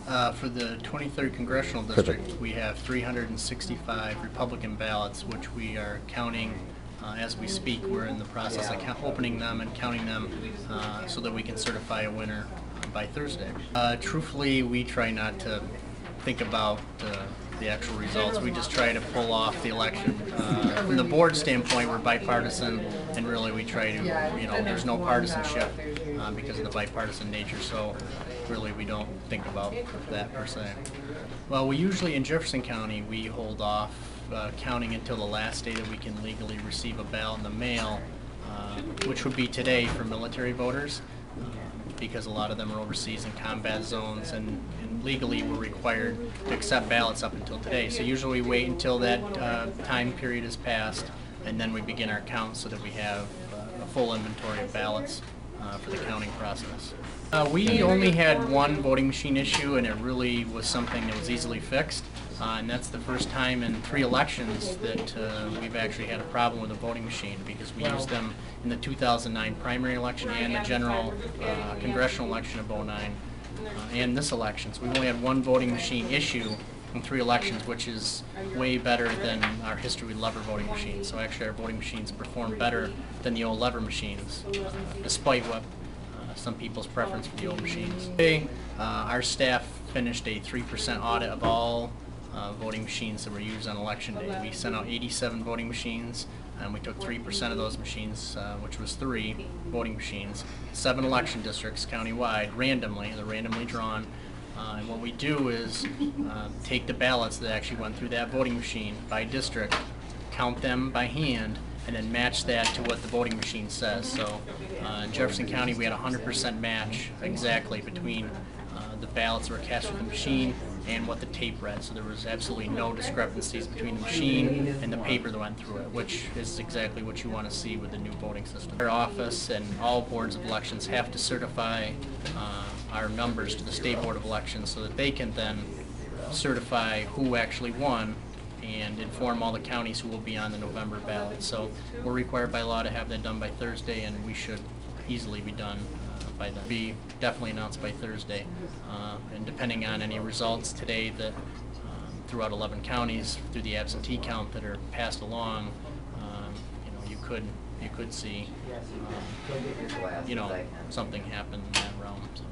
For the 23rd Congressional District, we have 365 Republican ballots, which we are counting as we speak. We're in the process of opening them and counting them so that we can certify a winner by Thursday. Truthfully, we try not to think about the actual results. We just try to pull off the election. From the board standpoint, we're bipartisan, and really we try to, there's no partisanship because of the bipartisan nature, so really we don't think about that per se. Well, we usually, in Jefferson County, we hold off counting until the last day that we can legally receive a ballot in the mail, which would be today for military voters, because a lot of them are overseas in combat zones, and legally we're required to accept ballots up until today. So usually we wait until that time period is passed, and then we begin our count so that we have a full inventory of ballots for the counting process. We only had one voting machine issue, and it really was something that was easily fixed. And that's the first time in 3 elections that we've actually had a problem with a voting machine, because we used them in the 2009 primary election and the general congressional election of '09 and this election. So we've only had one voting machine issue in 3 elections, which is way better than our history with lever voting machines. So actually our voting machines perform better than the old lever machines, despite what some people's preference for the old machines. Today, our staff finished a 3% audit of all voting machines that were used on election day. We sent out 87 voting machines, and we took 3% of those machines, which was 3 voting machines, 7 election districts countywide, randomly. They're randomly drawn. And what we do is take the ballots that actually went through that voting machine by district, count them by hand, and then match that to what the voting machine says. So in Jefferson County, we had a 100% match exactly between the ballots that were cast with the machine and what the tape read. So there was absolutely no discrepancies between the machine and the paper that went through it, which is exactly what you want to see with the new voting system. Our office and all boards of elections have to certify our numbers to the State Board of Elections so that they can then certify who actually won and inform all the counties who will be on the November ballot. So we're required by law to have that done by Thursday, and we should easily be done by then. Be definitely announced by Thursday, and depending on any results today that throughout 11 counties through the absentee count that are passed along, you could see something happen in that realm. So.